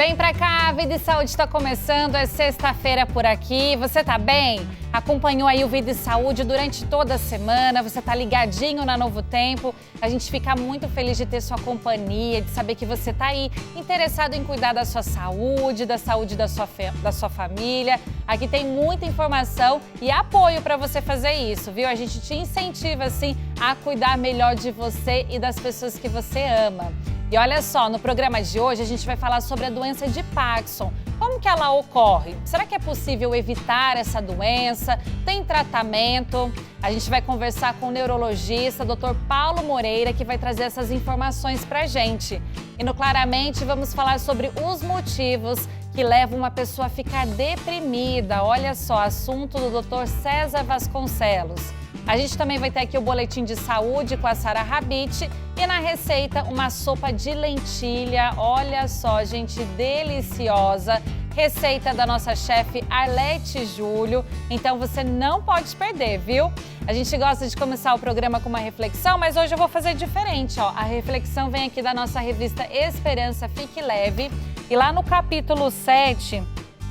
Vem pra cá, Vida e Saúde está começando, é sexta-feira por aqui. Você tá bem? Acompanhou aí o Vida e Saúde durante toda a semana, você tá ligadinho na Novo Tempo. A gente fica muito feliz de ter sua companhia, de saber que você tá aí interessado em cuidar da sua saúde, da saúde da sua família. Aqui tem muita informação e apoio para você fazer isso, viu? A gente te incentiva, assim, a cuidar melhor de você e das pessoas que você ama. E olha só, no programa de hoje a gente vai falar sobre a doença de Parkinson. Como que ela ocorre? Será que é possível evitar essa doença? Tem tratamento? A gente vai conversar com o neurologista, Dr. Paulo Moreira, que vai trazer essas informações pra gente. E no Claramente vamos falar sobre os motivos que levam uma pessoa a ficar deprimida. Olha só, assunto do Dr. César Vasconcelos. A gente também vai ter aqui o boletim de saúde com a Sara Rabit e na receita uma sopa de lentilha, olha só, gente, deliciosa. Receita da nossa chefe Arlete Júlio, então você não pode perder, viu? A gente gosta de começar o programa com uma reflexão, mas hoje eu vou fazer diferente, ó. A reflexão vem aqui da nossa revista Esperança Fique Leve e lá no capítulo 7...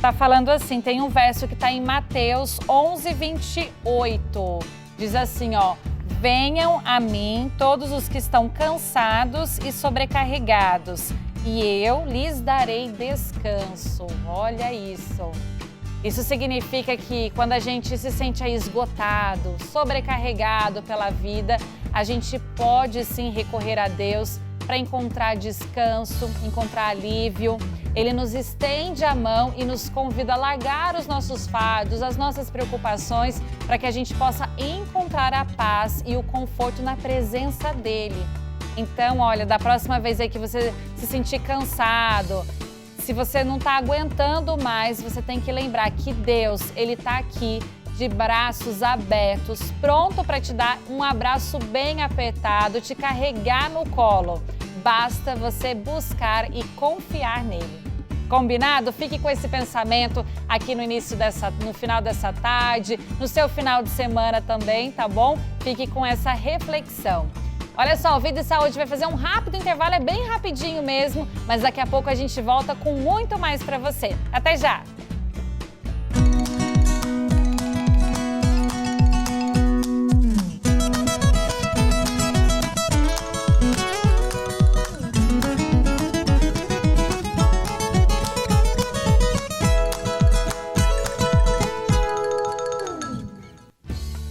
tá falando assim, tem um verso que tá em Mateus 11:28. Diz assim, ó: venham a mim todos os que estão cansados e sobrecarregados, e eu lhes darei descanso. Olha isso. Isso significa que quando a gente se sente aí esgotado, sobrecarregado pela vida, a gente pode sim recorrer a Deus para encontrar descanso, encontrar alívio. Ele nos estende a mão e nos convida a largar os nossos fardos, as nossas preocupações, para que a gente possa encontrar a paz e o conforto na presença dele. Então, olha, da próxima vez aí que você se sentir cansado, se você não está aguentando mais, você tem que lembrar que Deus, ele está aqui de braços abertos, pronto para te dar um abraço bem apertado, te carregar no colo. Basta você buscar e confiar nele. Combinado? Fique com esse pensamento aqui no final dessa tarde, no seu final de semana também, tá bom? Fique com essa reflexão. Olha só, o Vida e Saúde vai fazer um rápido intervalo, é bem rapidinho mesmo, mas daqui a pouco a gente volta com muito mais para você. Até já!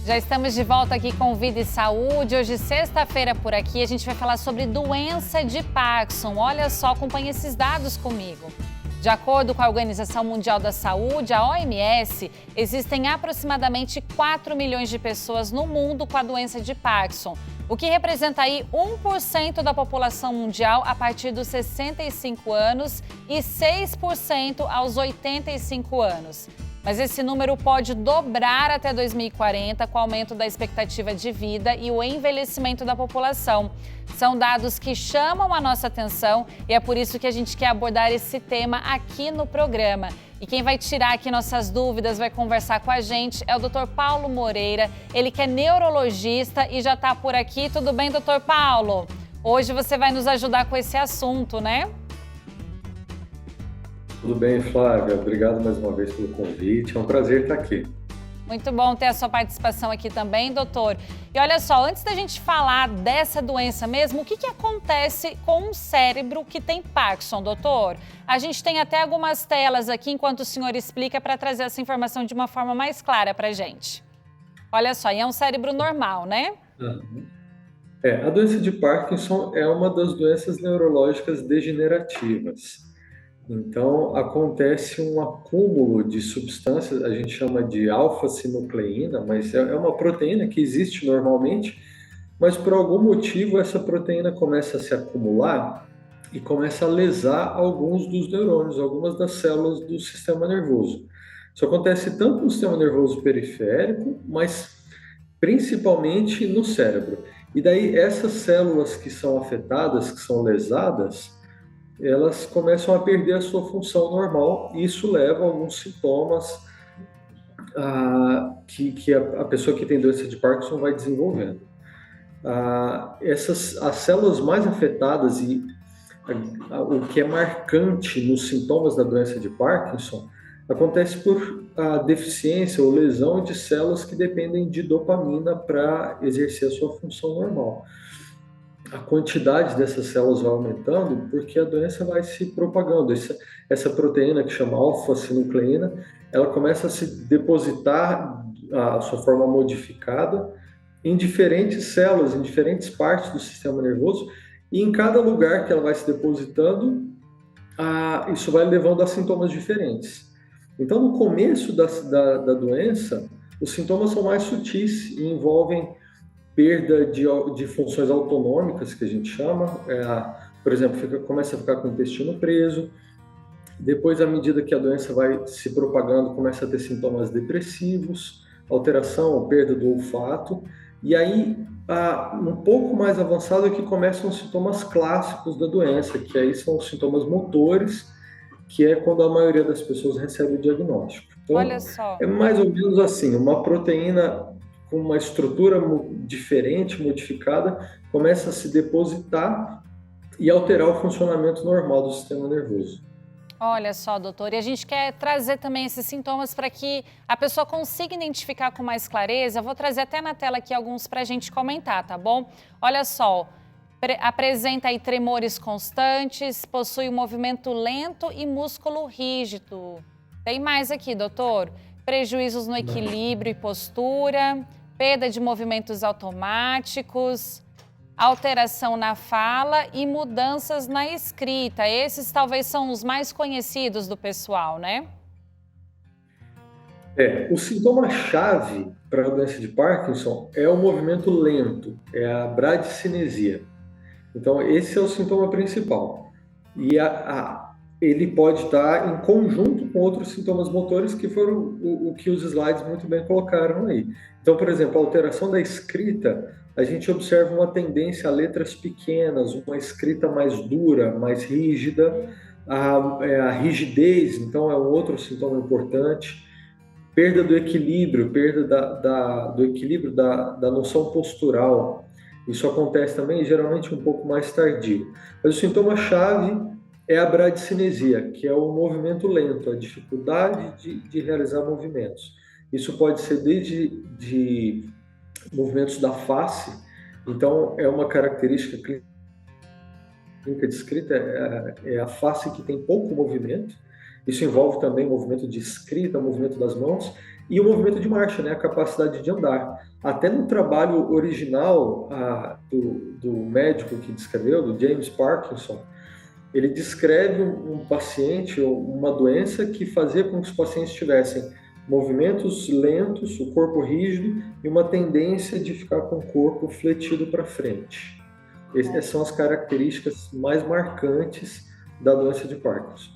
Já estamos de volta aqui com Vida e Saúde. Hoje, sexta-feira por aqui, a gente vai falar sobre doença de Parkinson. Olha só, acompanhe esses dados comigo. De acordo com a Organização Mundial da Saúde, a OMS, existem aproximadamente 4 milhões de pessoas no mundo com a doença de Parkinson, o que representa aí 1% da população mundial a partir dos 65 anos e 6% aos 85 anos. Mas esse número pode dobrar até 2040 com o aumento da expectativa de vida e o envelhecimento da população. São dados que chamam a nossa atenção e é por isso que a gente quer abordar esse tema aqui no programa. E quem vai tirar aqui nossas dúvidas, vai conversar com a gente, é o Dr. Paulo Moreira. Ele que é neurologista e já está por aqui. Tudo bem, Dr. Paulo? Hoje você vai nos ajudar com esse assunto, né? Tudo bem, Flávia? Obrigado mais uma vez pelo convite. É um prazer estar aqui. Muito bom ter a sua participação aqui também, doutor. E olha só, antes da gente falar dessa doença mesmo, o que acontece com um cérebro que tem Parkinson, doutor? A gente tem até algumas telas aqui, enquanto o senhor explica, para trazer essa informação de uma forma mais clara para a gente. Olha só, e é um cérebro normal, né? A doença de Parkinson é uma das doenças neurológicas degenerativas. Então, acontece um acúmulo de substâncias, a gente chama de alfa-sinucleína, mas é uma proteína que existe normalmente, mas por algum motivo essa proteína começa a se acumular e começa a lesar alguns dos neurônios, algumas das células do sistema nervoso. Isso acontece tanto no sistema nervoso periférico, mas principalmente no cérebro. E daí essas células que são afetadas, que são lesadas, elas começam a perder a sua função normal e isso leva a alguns sintomas que a pessoa que tem doença de Parkinson vai desenvolvendo. As células mais afetadas e o que é marcante nos sintomas da doença de Parkinson acontece por a deficiência ou lesão de células que dependem de dopamina para exercer a sua função normal. A quantidade dessas células vai aumentando porque a doença vai se propagando. Essa proteína que chama alfa-sinucleína, ela começa a se depositar a sua forma modificada em diferentes células, em diferentes partes do sistema nervoso, e em cada lugar que ela vai se depositando, isso vai levando a sintomas diferentes. Então, no começo da doença, os sintomas são mais sutis e envolvem perda de funções autonômicas, que a gente chama, por exemplo, começa a ficar com o intestino preso. Depois, à medida que a doença vai se propagando, começa a ter sintomas depressivos, alteração, perda do olfato, e aí, um pouco mais avançado é que começam os sintomas clássicos da doença, que aí são os sintomas motores, que é quando a maioria das pessoas recebe o diagnóstico. Então, Olha só. é mais ou menos assim, uma proteína com uma estrutura diferente, modificada, começa a se depositar e alterar o funcionamento normal do sistema nervoso. Olha só, doutor, e a gente quer trazer também esses sintomas para que a pessoa consiga identificar com mais clareza. Eu vou trazer até na tela aqui alguns para a gente comentar, tá bom? Olha só, apresenta aí tremores constantes, possui um movimento lento e músculo rígido. Tem mais aqui, doutor. Prejuízos no equilíbrio e postura, perda de movimentos automáticos, alteração na fala e mudanças na escrita. Esses talvez são os mais conhecidos do pessoal, né? O sintoma-chave para a doença de Parkinson é o movimento lento, é a bradicinesia. Então, esse é o sintoma principal. E ele pode estar em conjunto com outros sintomas motores que foram o que os slides muito bem colocaram aí. Então, por exemplo, a alteração da escrita, a gente observa uma tendência a letras pequenas, uma escrita mais dura, mais rígida, a rigidez, então é um outro sintoma importante. Perda do equilíbrio, do equilíbrio da noção postural. Isso acontece também, geralmente um pouco mais tardio. Mas o sintoma-chave é a bradicinesia, que é o movimento lento, a dificuldade de realizar movimentos. Isso pode ser desde de movimentos da face, então é uma característica clínica descrita, é a face que tem pouco movimento. Isso envolve também o movimento de escrita, o movimento das mãos e o movimento de marcha, né, a capacidade de andar. Até no trabalho original do médico que descreveu, do James Parkinson, ele descreve um paciente ou uma doença que fazia com que os pacientes tivessem movimentos lentos, o corpo rígido e uma tendência de ficar com o corpo fletido para frente. Essas são as características mais marcantes da doença de Parkinson.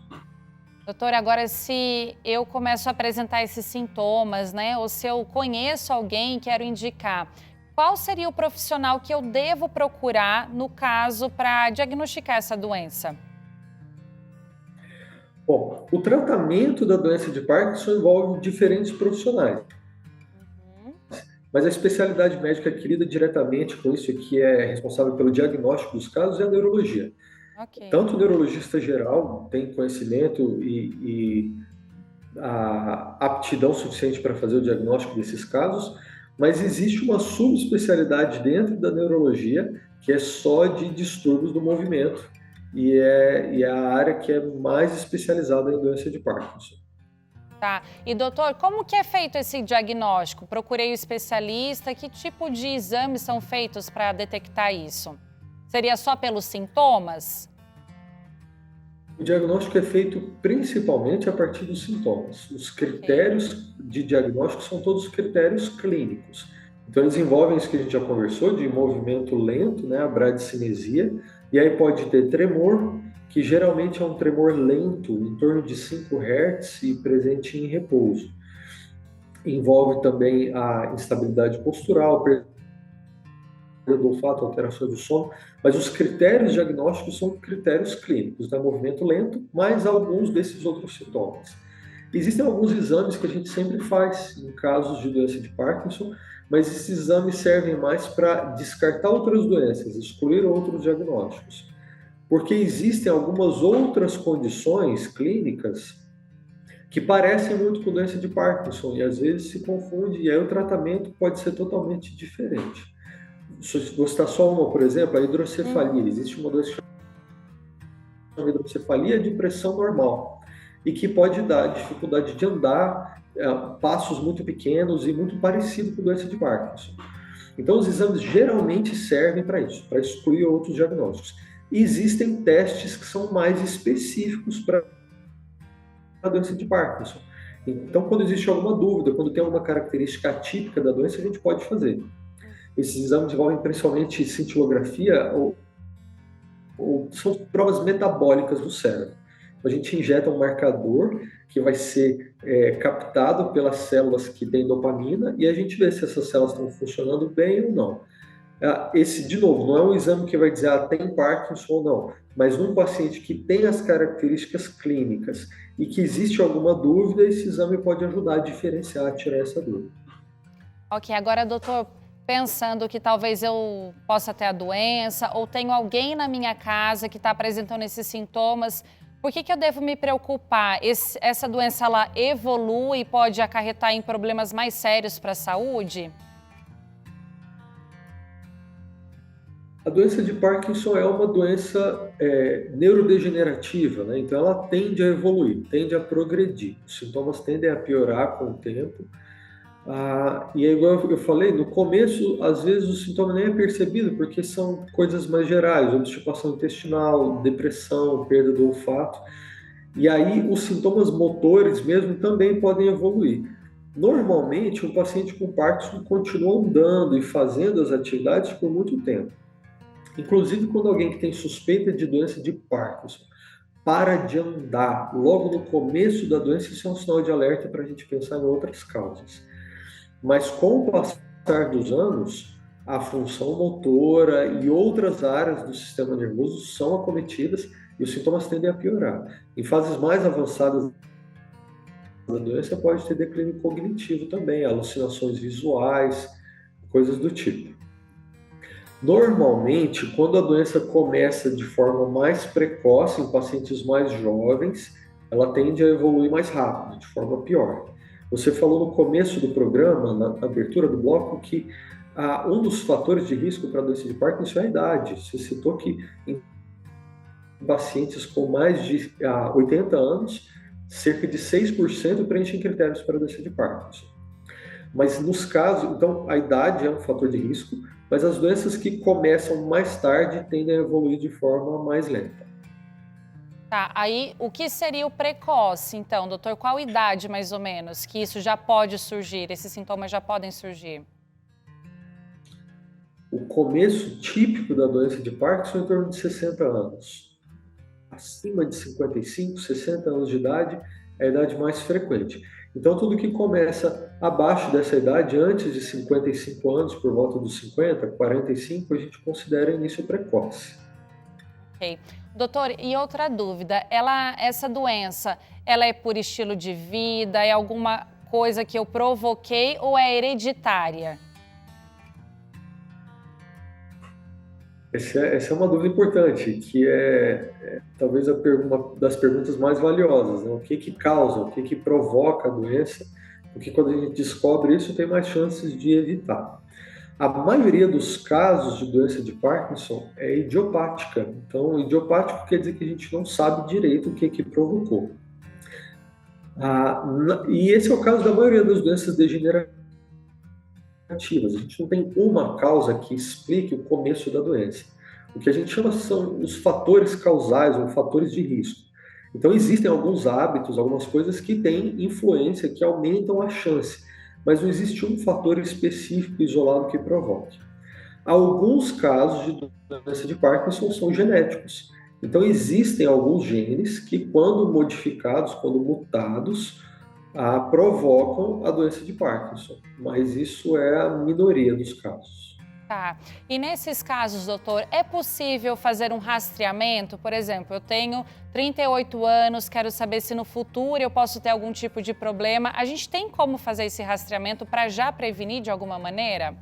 Doutor, agora se eu começo a apresentar esses sintomas, né, ou se eu conheço alguém e quero indicar, qual seria o profissional que eu devo procurar, no caso, para diagnosticar essa doença? Bom, o tratamento da doença de Parkinson envolve diferentes profissionais. Mas a especialidade médica que lida diretamente com isso, que é responsável pelo diagnóstico dos casos, é a neurologia. Okay. Tanto o neurologista geral tem conhecimento e a aptidão suficiente para fazer o diagnóstico desses casos, mas existe uma subespecialidade dentro da neurologia que é só de distúrbios do movimento e é a área que é mais especializada em doença de Parkinson. Tá. E doutor, como que é feito esse diagnóstico? Procurei o especialista, que tipo de exames são feitos para detectar isso? Seria só pelos sintomas? O diagnóstico é feito principalmente a partir dos sintomas. Os critérios de diagnóstico são todos critérios clínicos. Então, eles envolvem isso que a gente já conversou, de movimento lento, né, a bradicinesia, e aí pode ter tremor, que geralmente é um tremor lento, em torno de 5 Hz e presente em repouso. Envolve também a instabilidade postural, perda do olfato, alterações do sono, mas os critérios diagnósticos são critérios clínicos, né? Movimento lento, mais alguns desses outros sintomas. Existem alguns exames que a gente sempre faz em casos de doença de Parkinson, mas esses exames servem mais para descartar outras doenças, excluir outros diagnósticos. porque existem algumas outras condições clínicas que parecem muito com doença de Parkinson e às vezes se confunde, e aí o tratamento pode ser totalmente diferente. Se você citar só uma, por exemplo, a hidrocefalia. Existe uma doença que chama hidrocefalia de pressão normal e que pode dar dificuldade de andar, passos muito pequenos e muito parecido com doença de Parkinson. Então, os exames geralmente servem para isso, para excluir outros diagnósticos. E existem testes que são mais específicos para a doença de Parkinson. Então, quando existe alguma dúvida, quando tem alguma característica atípica da doença, a gente pode fazer. Esses exames envolvem principalmente cintilografia ou são provas metabólicas do cérebro. A gente injeta um marcador que vai ser captado pelas células que têm dopamina e a gente vê se essas células estão funcionando bem ou não. Esse, de novo, não é um exame que vai dizer tem Parkinson ou não, mas num paciente que tem as características clínicas e que existe alguma dúvida, esse exame pode ajudar a diferenciar, a tirar essa dúvida. Ok, agora, doutor, pensando que talvez eu possa ter a doença ou tenho alguém na minha casa que está apresentando esses sintomas, por que eu devo me preocupar? Essa doença, ela evolui e pode acarretar em problemas mais sérios para a saúde? A doença de Parkinson é uma doença neurodegenerativa, né? Então ela tende a evoluir, tende a progredir. Os sintomas tendem a piorar com o tempo. E aí, igual eu falei, no começo, às vezes o sintoma nem é percebido, porque são coisas mais gerais, obstipação intestinal, depressão, perda do olfato. E aí os sintomas motores mesmo também podem evoluir. Normalmente, um paciente com Parkinson continua andando e fazendo as atividades por muito tempo. Inclusive, quando alguém que tem suspeita de doença de Parkinson para de andar logo no começo da doença, isso é um sinal de alerta para a gente pensar em outras causas. Mas com o passar dos anos, a função motora e outras áreas do sistema nervoso são acometidas e os sintomas tendem a piorar. Em fases mais avançadas da doença, pode ter declínio cognitivo também, alucinações visuais, coisas do tipo. Normalmente, quando a doença começa de forma mais precoce, em pacientes mais jovens, ela tende a evoluir mais rápido, de forma pior. Você falou no começo do programa, na abertura do bloco, que um dos fatores de risco para a doença de Parkinson é a idade. Você citou que em pacientes com mais de 80 anos, cerca de 6% preenchem critérios para a doença de Parkinson. Mas nos casos, então a idade é um fator de risco, mas as doenças que começam mais tarde tendem a evoluir de forma mais lenta. Tá, aí o que seria o precoce, então, doutor? Qual idade, mais ou menos, que isso já pode surgir, esses sintomas já podem surgir? O começo típico da doença de Parkinson é em torno de 60 anos. Acima de 55, 60 anos de idade é a idade mais frequente. Então, tudo que começa abaixo dessa idade, antes de 55 anos, por volta dos 50, 45, a gente considera início precoce. Ok. Doutor, e outra dúvida, essa doença, ela é por estilo de vida, é alguma coisa que eu provoquei ou é hereditária? Essa é uma dúvida importante, que é talvez uma das perguntas mais valiosas, né? O que causa, o que provoca a doença, porque quando a gente descobre isso, tem mais chances de evitar. A maioria dos casos de doença de Parkinson é idiopática. Então, idiopático quer dizer que a gente não sabe direito o que provocou. E esse é o caso da maioria das doenças degenerativas. A gente não tem uma causa que explique o começo da doença. O que a gente chama são os fatores causais ou fatores de risco. Então, existem alguns hábitos, algumas coisas que têm influência, que aumentam a chance, mas não existe um fator específico isolado que provoque. Alguns casos de doença de Parkinson são genéticos. Então, existem alguns genes que, quando modificados, quando mutados, provocam a doença de Parkinson, mas isso é a minoria dos casos. Tá. E nesses casos, doutor, é possível fazer um rastreamento? Por exemplo, eu tenho 38 anos, quero saber se no futuro eu posso ter algum tipo de problema. A gente tem como fazer esse rastreamento para já prevenir de alguma maneira?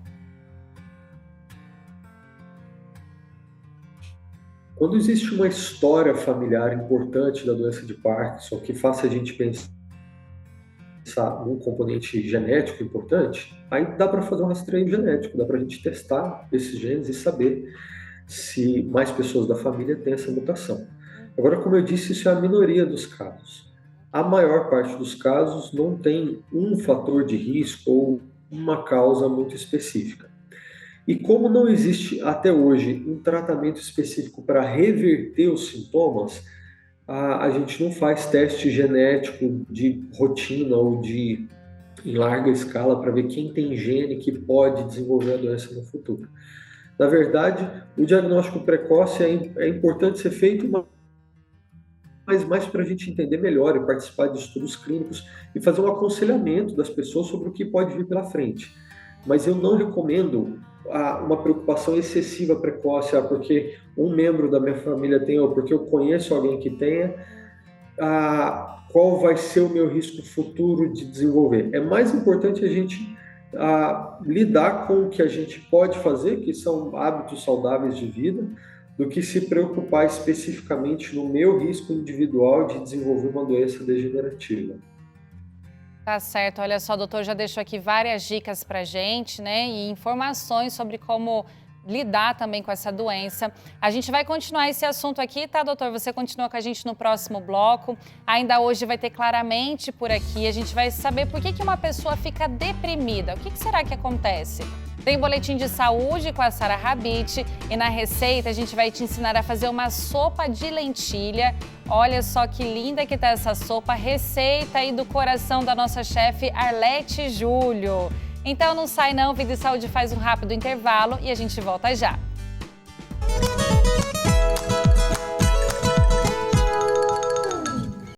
Quando existe uma história familiar importante da doença de Parkinson que faça a gente pensar num componente genético importante, aí dá para fazer um rastreio genético, dá para a gente testar esses genes e saber se mais pessoas da família têm essa mutação. Agora, como eu disse, isso é a minoria dos casos. A maior parte dos casos não tem um fator de risco ou uma causa muito específica. E como não existe até hoje um tratamento específico para reverter os sintomas, a gente não faz teste genético de rotina ou em larga escala para ver quem tem gene que pode desenvolver a doença no futuro. Na verdade, o diagnóstico precoce é importante ser feito, mas mais para a gente entender melhor e participar de estudos clínicos e fazer um aconselhamento das pessoas sobre o que pode vir pela frente. Mas eu não recomendo uma preocupação excessiva precoce, porque um membro da minha família tem, ou porque eu conheço alguém que tenha, qual vai ser o meu risco futuro de desenvolver. É mais importante a gente lidar com o que a gente pode fazer, que são hábitos saudáveis de vida, do que se preocupar especificamente no meu risco individual de desenvolver uma doença degenerativa. Tá certo. Olha só, o doutor já deixou aqui várias dicas pra gente, né? E informações sobre como lidar também com essa doença. A gente vai continuar esse assunto aqui, tá, doutor? Você continua com a gente no próximo bloco. Ainda hoje vai ter Claramente por aqui. A gente vai saber por que uma pessoa fica deprimida. O que será que acontece? Tem boletim de saúde com a Sara Rabit e na receita a gente vai te ensinar a fazer uma sopa de lentilha. Olha só que linda que tá essa sopa, receita aí do coração da nossa chefe Arlete Júlio. Então não sai não, Vida e Saúde faz um rápido intervalo e a gente volta já.